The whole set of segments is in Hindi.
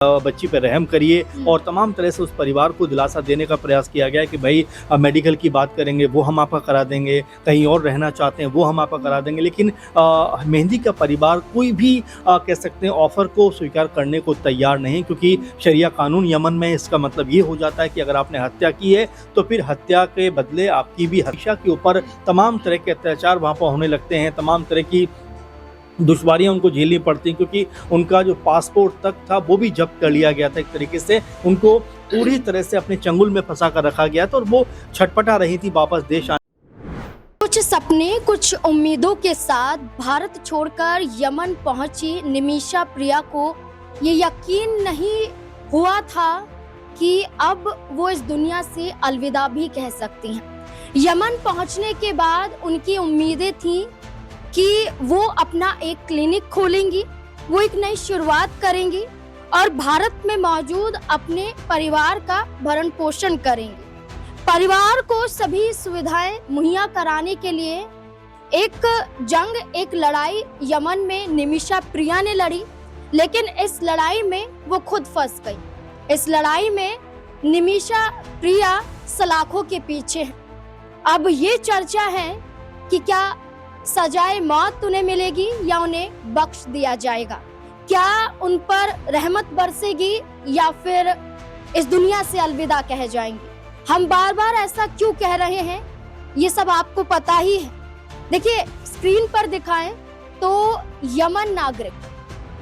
बच्ची पे रहम करिए और तमाम तरह से उस परिवार को दिलासा देने का प्रयास किया गया है कि भाई मेडिकल की बात करेंगे वो हम आपका करा देंगे, कहीं और रहना चाहते हैं वो हम आपका करा देंगे। लेकिन मेहंदी का परिवार कोई भी कह सकते हैं ऑफ़र को स्वीकार करने को तैयार नहीं, क्योंकि शरिया कानून यमन में इसका मतलब ये हो जाता है कि अगर आपने हत्या की है तो फिर हत्या के बदले आपकी भी हत्या के ऊपर तमाम तरह के अत्याचार वहाँ पर होने लगते हैं, तमाम तरह की दुश्वारियाँ उनको झेलनी पड़ती, क्योंकि उनका जो पासपोर्ट तक था वो भी जब्त कर लिया गया था। एक तरीके से उनको पूरी तरह से अपने चंगुल में फंसा कर रखा गया था और वो छटपटा रही थी वापस देश आने। कुछ सपने, कुछ उम्मीदों के साथ भारत छोड़कर यमन पहुंची निमिषा प्रिया को ये यकीन नहीं हुआ था कि अब वो इस दुनिया से अलविदा भी कह सकती हैं। यमन पहुंचने के बाद उनकी उम्मीदें थीं कि वो अपना एक क्लिनिक खोलेंगी, वो एक नई शुरुआत करेंगी और भारत में मौजूद अपने परिवार का भरण पोषण करेंगी। परिवार को सभी सुविधाएं मुहैया कराने के लिए एक जंग, एक लड़ाई यमन में निमिषा प्रिया ने लड़ी, लेकिन इस लड़ाई में वो खुद फंस गई। इस लड़ाई में निमिषा प्रिया सलाखों के पीछे है। अब ये चर्चा है कि क्या सजाए मौत उन्हें मिलेगी या उन्हें बख्श दिया जाएगा, क्या उन पर रहमत बरसेगी या फिर इस दुनिया से अलविदा कह जाएंगी। हम बार बार ऐसा क्यों कह रहे हैं ये सब आपको पता ही है। देखिए स्क्रीन पर दिखाएं तो यमन नागरिक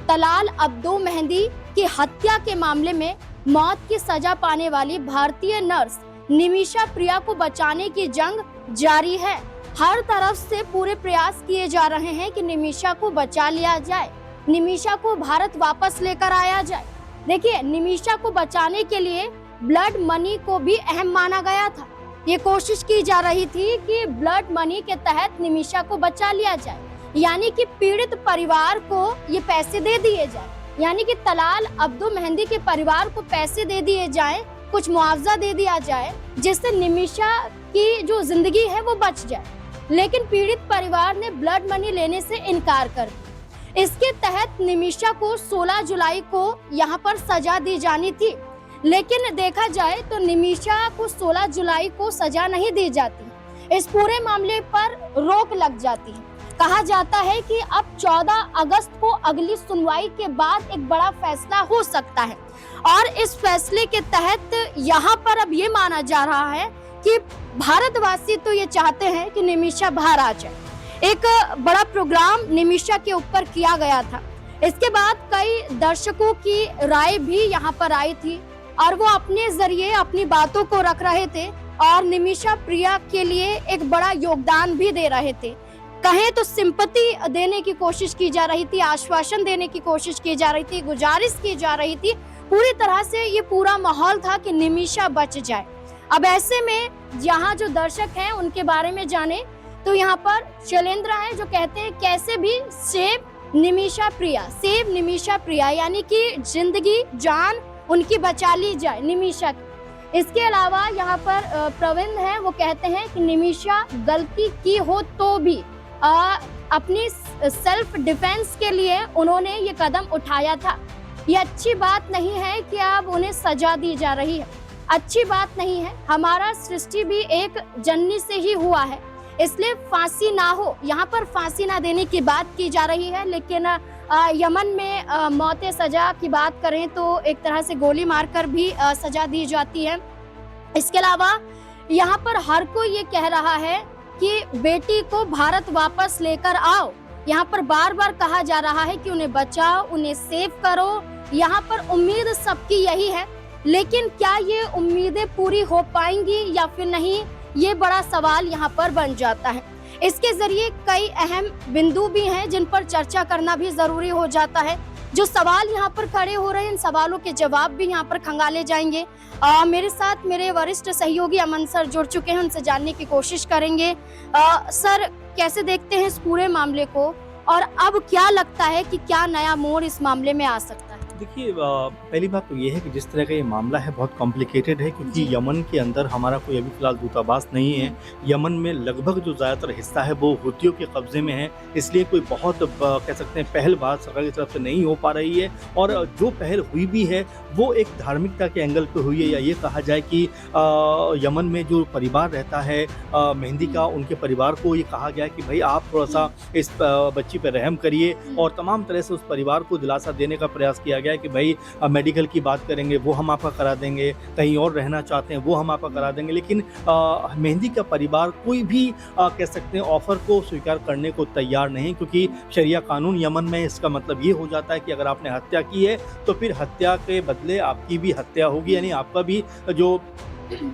तलाल अब्दो मेहंदी की हत्या के मामले में मौत की सजा पाने वाली भारतीय नर्स निमिषा प्रिया को बचाने की जंग जारी है। हर तरफ से पूरे प्रयास किए जा रहे हैं कि निमिषा को बचा लिया जाए, निमिषा को भारत वापस लेकर आया जाए। देखिए निमिषा को बचाने के लिए ब्लड मनी को भी अहम माना गया था। ये कोशिश की जा रही थी कि ब्लड मनी के तहत निमिषा को बचा लिया जाए, यानी कि पीड़ित परिवार को ये पैसे दे दिए जाए, यानी कि तलाल अब्दो मेहंदी के परिवार को पैसे दे दिए जाए, कुछ मुआवजा दे दिया जाए जिससे निमिषा की जो जिंदगी है वो बच जाए। लेकिन पीड़ित परिवार ने ब्लड मनी लेने से इनकार कर दिया। इसके तहत निमिषा को 16 जुलाई को यहाँ पर सजा दी जानी थी, लेकिन देखा जाए तो निमिषा को 16 जुलाई को सजा नहीं दी जाती। इस पूरे मामले पर रोक लग जाती है। कहा जाता है कि अब 14 अगस्त को अगली सुनवाई के बाद एक बड़ा फैसला हो सकता है और इस फैसले के तहत यहाँ पर अब ये माना जा रहा है कि भारतवासी तो ये चाहते हैं कि निमिषा बाहर आ जाए। एक बड़ा प्रोग्राम निमिषा के ऊपर किया गया था। इसके बाद कई दर्शकों की राय भी यहाँ पर आई थी और वो अपने जरिए अपनी बातों को रख रहे थे और निमिषा प्रिया के लिए एक बड़ा योगदान भी दे रहे थे। कहें तो सिंपैथी देने की कोशिश की जा रही थी, आश्वासन देने की कोशिश की जा रही थी, गुजारिश की जा रही थी। पूरी तरह से ये पूरा माहौल था कि निमिषा बच जाए। अब ऐसे में यहाँ जो दर्शक हैं उनके बारे में जाने तो यहाँ पर शैलेंद्र हैं जो कहते हैं कैसे भी सेव निमिषा प्रिया, यानी कि जिंदगी जान उनकी बचा ली जाए निमिषा की। इसके अलावा यहाँ पर प्रवीण हैं, वो कहते हैं कि निमिषा गलती की हो तो भी अपनी सेल्फ डिफेंस के लिए उन्होंने ये कदम उठाया था। ये अच्छी बात नहीं है कि अब उन्हें सजा दी जा रही है, अच्छी बात नहीं है। हमारा सृष्टि भी एक जननी से ही हुआ है, इसलिए फांसी ना हो, यहाँ पर फांसी ना देने की बात की जा रही है। लेकिन यमन में मौत सजा की बात करें तो एक तरह से गोली मारकर भी सजा दी जाती है। इसके अलावा यहाँ पर हर कोई ये कह रहा है कि बेटी को भारत वापस लेकर आओ। यहाँ पर बार बार कहा जा रहा है कि उन्हें बचाओ, उन्हें सेव करो। यहाँ पर उम्मीद सबकी यही है, लेकिन क्या ये उम्मीदें पूरी हो पाएंगी या फिर नहीं, ये बड़ा सवाल यहाँ पर बन जाता है। इसके जरिए कई अहम बिंदु भी हैं जिन पर चर्चा करना भी जरूरी हो जाता है। जो सवाल यहाँ पर खड़े हो रहे हैं, इन सवालों के जवाब भी यहाँ पर खंगाले जाएंगे। मेरे साथ मेरे वरिष्ठ सहयोगी अमन सर जुड़ चुके हैं, उनसे जानने की कोशिश करेंगे। सर कैसे देखते हैं इस पूरे मामले को और अब क्या लगता है कि क्या नया मोड़ इस मामले में आ सकता है? देखिए पहली बात तो ये है कि जिस तरह का ये मामला है बहुत कॉम्प्लिकेटेड है क्योंकि जी। यमन के अंदर हमारा कोई अभी फ़िलहाल दूतावास नहीं है। यमन में लगभग जो ज़्यादातर हिस्सा है वो हुतियों के कब्ज़े में है, इसलिए कोई बहुत कह सकते हैं पहल बात सरकार की तरफ से नहीं हो पा रही है और जो पहल हुई भी है वो एक धार्मिकता के एंगल पे हुई है या ये कहा जाए कि यमन में जो परिवार रहता है मेहंदी का, उनके परिवार को ये कहा गया है कि भाई आप थोड़ा-सा इस बच्ची पे रहम करिए और तमाम तरह से उस परिवार को दिलासा देने का प्रयास किया गया है कि भाई मेडिकल की बात करेंगे वो हम आपका करा देंगे, कहीं और रहना चाहते हैं वो हम आपका करा देंगे। लेकिन मेहंदी का परिवार कोई भी कह सकते हैं ऑफ़र को स्वीकार करने को तैयार नहीं क्योंकि शरिया कानून यमन में इसका मतलब ये हो जाता है कि अगर आपने हत्या की है तो फिर हत्या के बदले आपकी भी हत्या होगी, यानी आपका भी जो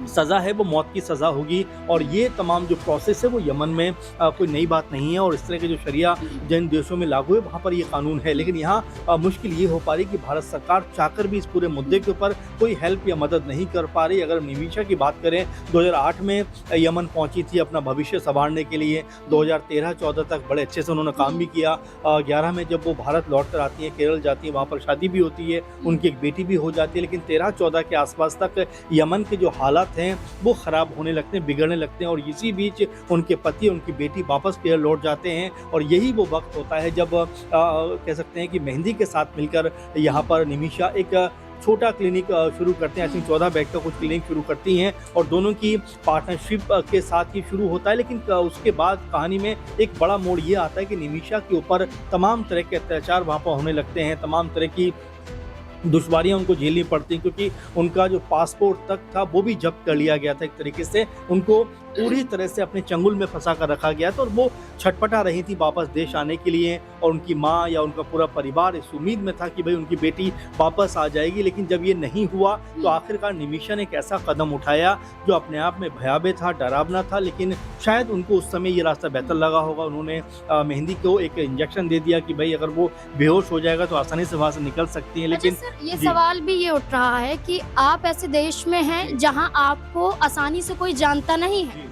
सज़ा है वो मौत की सज़ा होगी और ये तमाम जो प्रोसेस है वो यमन में कोई नई बात नहीं है और इस तरह के जो शरिया जिन देशों में लागू है वहाँ पर ये कानून है। लेकिन यहाँ मुश्किल ये हो पा रही कि भारत सरकार चाहकर भी इस पूरे मुद्दे के ऊपर कोई हेल्प या मदद नहीं कर पा रही। अगर निमीशा की बात करें 2008 में यमन पहुँची थी अपना भविष्य संवारने के लिए, 2013-14 तक बड़े अच्छे से उन्होंने काम भी किया। 11 में जब वो भारत लौट कर आती हैं, केरल जाती हैं, वहाँ पर शादी भी होती है, उनकी एक बेटी भी हो जाती है। लेकिन 13-14 के आसपास तक यमन के जो हालात हैं वो ख़राब होने लगते हैं, बिगड़ने लगते हैं और इसी बीच उनके पति, उनकी बेटी वापस केरल लौट जाते हैं और यही वो वक्त होता है जब कह सकते हैं कि मेहंदी के साथ मिलकर यहाँ पर निमिषा एक छोटा क्लिनिक शुरू करते हैं। आई थिंक 14 बेड का कुछ क्लिनिक शुरू करती हैं और दोनों की पार्टनरशिप के साथ ही शुरू होता है। लेकिन उसके बाद कहानी में एक बड़ा मोड़ ये आता है कि निमिषा के ऊपर तमाम तरह के अत्याचार वहाँ पर होने लगते हैं, तमाम तरह की दुश्वारियाँ उनको झेलनी पड़ती क्योंकि उनका जो पासपोर्ट तक था वो भी जब्त कर लिया गया था। एक तरीके से उनको पूरी तरह से अपने चंगुल में फंसा कर रखा गया था और वो छटपटा रही थी वापस देश आने के लिए और उनकी माँ या उनका पूरा परिवार इस उम्मीद में था कि भाई उनकी बेटी वापस आ जाएगी। लेकिन जब ये नहीं हुआ तो आखिरकार निमिषा ने एक ऐसा कदम उठाया जो अपने आप में भयावह था, डरावना था, लेकिन शायद उनको उस समय ये रास्ता बेहतर लगा होगा। उन्होंने मेहंदी को एक इंजेक्शन दे दिया कि भाई अगर वो बेहोश हो जाएगा तो आसानी से वहाँ से निकल सकती है। लेकिन अच्छा सर, ये सवाल भी ये उठ रहा है कि आप ऐसे देश में हैं जहां आपको आसानी से कोई जानता नहीं है,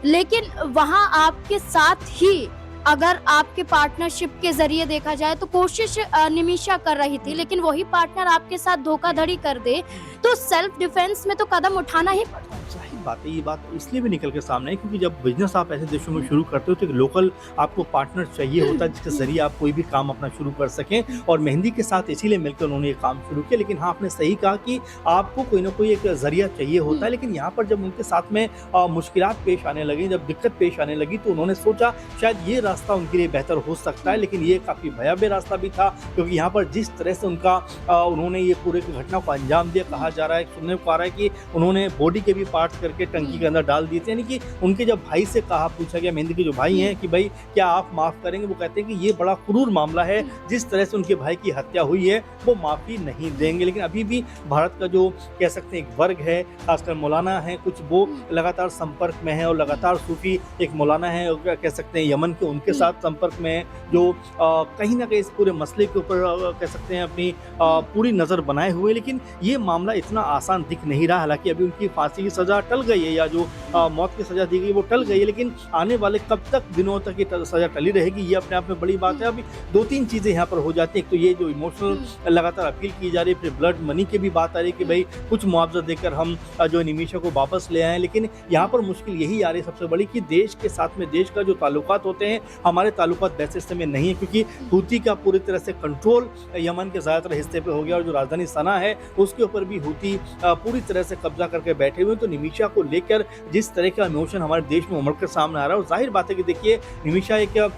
लेकिन वहां आपके साथ ही अगर आपके पार्टनरशिप के जरिए देखा जाए तो कोशिश निमिषा कर रही थी, लेकिन वही पार्टनर आपके साथ धोखाधड़ी कर दे तो सेल्फ डिफेंस में तो कदम उठाना ही पड़ता है। जाहिर बात है, ये बात इसलिए भी निकल के सामने है क्योंकि जब बिजनेस आप ऐसे देशों में शुरू करते हो तो एक लोकल आपको पार्टनर चाहिए होता है जिसके जरिए आप कोई भी काम अपना शुरू कर सकें और मेहंदी के साथ इसीलिए मिलकर उन्होंने ये काम शुरू किया। लेकिन हाँ, आपने सही कहा कि आपको कोई ना कोई एक जरिया चाहिए होता है। लेकिन यहाँ पर जब उनके साथ में मुश्किलात पेश आने लगी, जब दिक्कत पेश आने लगी तो उन्होंने सोचा शायद ये रास्ता उनके लिए बेहतर हो सकता है। लेकिन ये काफ़ी भयावह रास्ता भी था क्योंकि यहाँ पर जिस तरह से उन्होंने ये पूरे घटना को अंजाम दिया, कहा जा रहा है, सुनने को आ रहा है कि उन्होंने बॉडी के भी पार्ट्स करके टंकी के अंदर डाल दिए थे। यानी कि उनके जब भाई से पूछा गया, मेहंदी के जो भाई हैं, कि भाई क्या आप माफ़ करेंगे, वो कहते हैं कि ये बड़ा क्रूर मामला है, जिस तरह से उनके भाई की हत्या हुई है वो माफ़ी नहीं देंगे। लेकिन अभी भी भारत का जो कह सकते हैं एक वर्ग है, खासकर मौलाना है कुछ, वो लगातार संपर्क में है और लगातार सूफी एक मौलाना है कह सकते हैं यमन के, उनके साथ संपर्क में है जो कहीं ना कहीं इस पूरे मसले के ऊपर कह सकते हैं अपनी पूरी नज़र बनाए हुए। लेकिन ये मामला इतना आसान दिख नहीं रहा। हालांकि अभी उनकी फांसी की सज़ा टल गई है या जो मौत की सज़ा दी गई वो टल गई है, लेकिन आने वाले कब तक दिनों तक ये सज़ा टली रहेगी ये अपने आप में बड़ी बात है। अभी 2-3 चीज़ें यहाँ पर हो जाती हैं। एक तो ये जो इमोशनल लगातार अपील की जा रही है, फिर ब्लड मनी की भी बात आ रही है कि भाई कुछ मुआवजा देकर हम जो निमिषा को वापस ले आएँ। लेकिन यहाँ पर मुश्किल यही आ रही है सबसे बड़ी कि देश के साथ में देश का जो ताल्लुकात होते हैं, हमारे ताल्लुकात वैसे समय नहीं है क्योंकि हूती का पूरी तरह से कंट्रोल यमन के ज़्यादातर हिस्से पे हो गया और जो राजधानी सना है उसके ऊपर भी हूती पूरी तरह से कब्जा करके बैठे हुए हैं। तो निमिषा को लेकर जिस तरह का इमोशन हमारे देश में उमड़ कर सामने आ रहा है, और जाहिर बात है कि देखिए निमिषा एक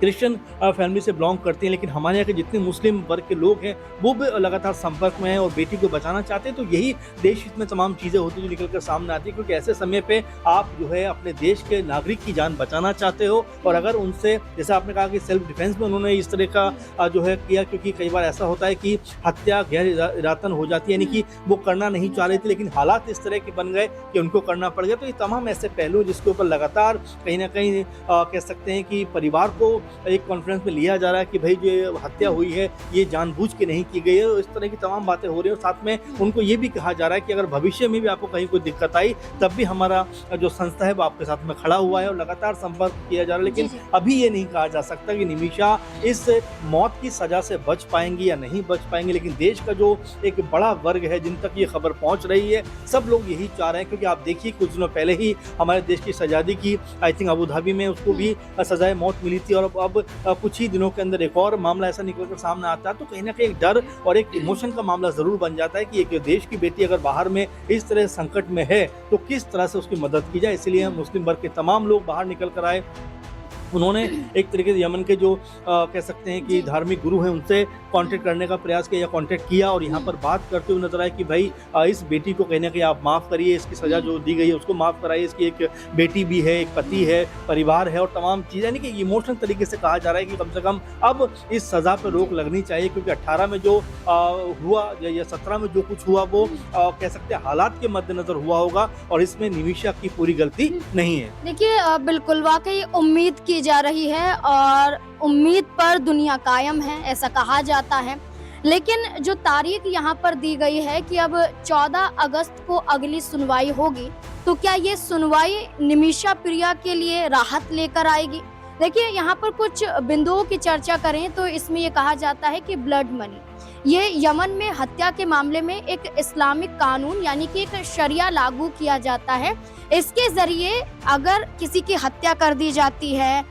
क्रिश्चियन फैमिली से बिलोंग करती हैं, लेकिन हमारे यहाँ के जितने मुस्लिम वर्ग के लोग हैं वो भी लगातार संपर्क में हैं और बेटी को बचाना चाहते हैं। तो यही देश हित में तमाम चीज़ें होती जो निकल कर सामने आती है, क्योंकि ऐसे समय पे आप जो है अपने देश के नागरिक की जान बचाना चाहते हो और अगर उनसे, जैसे आपने कहा कि सेल्फ डिफेंस में उन्होंने इस तरह का जो है किया, क्योंकि कई बार ऐसा होता है कि हत्या गैर इरादतन हो जाती है, यानी कि वो करना नहीं चाह रही थी लेकिन हालात इस तरह के बन गए कि उनको करना पड़ गया। तो ये तमाम ऐसे पहलू जिसके ऊपर लगातार कहीं ना कहीं कह सकते हैं कि परिवार को एक कॉन्फ्रेंस में लिया जा रहा है कि भाई जो ये हत्या हुई है ये जानबूझ के नहीं की गई है, और इस तरह की तमाम बातें हो रही हैं। और साथ में उनको ये भी कहा जा रहा है कि अगर भविष्य में भी आपको कहीं कोई दिक्कत आई तब भी हमारा जो संस्था है वो आपके साथ में खड़ा हुआ है और लगातार संपर्क किया जा रहा है। लेकिन जी, जी। अभी ये नहीं कहा जा सकता कि निमिषा इस मौत की सजा से बच पाएंगी या नहीं बच पाएंगे। लेकिन देश का जो एक बड़ा वर्ग है जिन तक ये खबर पहुंच रही है, सब लोग यही चाह रहे हैं। क्योंकि आप देखिए कुछ दिनों पहले ही हमारे देश की शहजादी की आई थिंक अबू धाबी में उसको भी सजाए मौत मिली थी, और अब कुछ ही दिनों के अंदर एक और मामला ऐसा निकल कर सामने आता है। तो कहीं ना कहीं एक डर और एक इमोशन का मामला जरूर बन जाता है कि एक देश की बेटी अगर बाहर में इस तरह संकट में है तो किस तरह से उसकी मदद की जाए। इसलिए हम मुस्लिम वर्ग के तमाम लोग बाहर निकल कर आए। उन्होंने एक तरीके से यमन के जो कह सकते हैं कि धार्मिक गुरु हैं उनसे कांटेक्ट करने का प्रयास किया या कांटेक्ट किया, और यहाँ पर बात करते हुए नजर आए कि भाई इस बेटी को कहीं ना कहीं आप माफ़ करिए, इसकी सज़ा जो दी गई है उसको माफ़ कराइए। इसकी एक बेटी भी है, एक पति है, परिवार है और तमाम चीज़ें, यानी कि इमोशनल तरीके से कहा जा रहा है कि कम से कम अब इस सज़ा पर रोक लगनी चाहिए। क्योंकि 18 में जो हुआ या 17 में जो कुछ हुआ वो कह सकते हैं हालात के मद्देनज़र हुआ होगा, और इसमें निमिषा की पूरी गलती नहीं है। देखिए बिल्कुल वाकई उम्मीद की जा रही है और उम्मीद पर दुनिया कायम है, ऐसा कहा जाता है। लेकिन जो तारीख यहाँ पर दी गई है कि अब 14 अगस्त को अगली सुनवाई होगी, तो क्या ये सुनवाई निमिषा प्रिया के लिए राहत लेकर आएगी? देखिए यहाँ पर कुछ बिंदुओं की चर्चा करें तो इसमें ये कहा जाता है कि ब्लड मनी, ये यमन में हत्या के मामले में एक इस्लामिक कानून यानी कि एक शरिया लागू किया जाता है। इसके जरिए अगर किसी की हत्या कर दी जाती है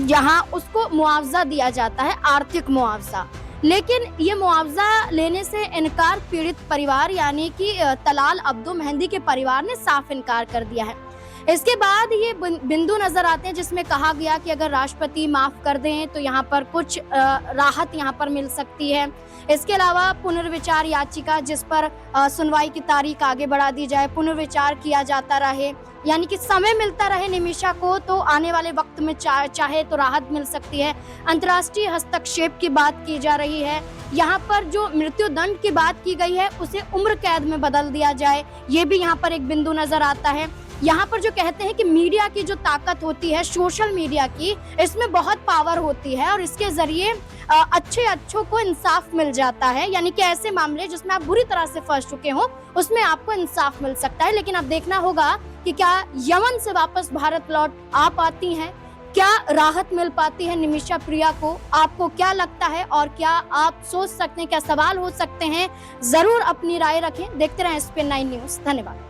यहाँ उसको मुआवजा दिया जाता है, आर्थिक मुआवजा। लेकिन ये मुआवजा लेने से इनकार पीड़ित परिवार यानी कि तलाल अब्दो मेहंदी के परिवार ने साफ इनकार कर दिया है। इसके बाद ये बिंदु नजर आते हैं जिसमें कहा गया कि अगर राष्ट्रपति माफ कर दें तो यहाँ पर कुछ राहत यहाँ पर मिल सकती है। इसके अलावा पुनर्विचार याचिका जिस पर सुनवाई की तारीख आगे बढ़ा दी जाए, पुनर्विचार किया जाता रहे, यानी कि समय मिलता रहे निमिषा को, तो आने वाले वक्त में चाहे तो राहत मिल सकती है। अंतर्राष्ट्रीय हस्तक्षेप की बात की जा रही है। यहाँ पर जो मृत्यु दंड की बात की गई है उसे उम्र कैद में बदल दिया जाए, ये भी यहाँ पर एक बिंदु नजर आता है। यहाँ पर जो कहते हैं कि मीडिया की जो ताकत होती है, सोशल मीडिया की, इसमें बहुत पावर होती है और इसके जरिए अच्छों को इंसाफ मिल जाता है। यानी कि ऐसे मामले जिसमें आप बुरी तरह से फंस चुके हो उसमें आपको इंसाफ मिल सकता है। लेकिन अब देखना होगा कि क्या यमन से वापस भारत लौट आ पाती हैं, क्या राहत मिल पाती है निमिषा प्रिया को? आपको क्या लगता है और क्या आप सोच सकते हैं, क्या सवाल हो सकते हैं? जरूर अपनी राय रखें। देखते रहें SPN9 न्यूज़। धन्यवाद।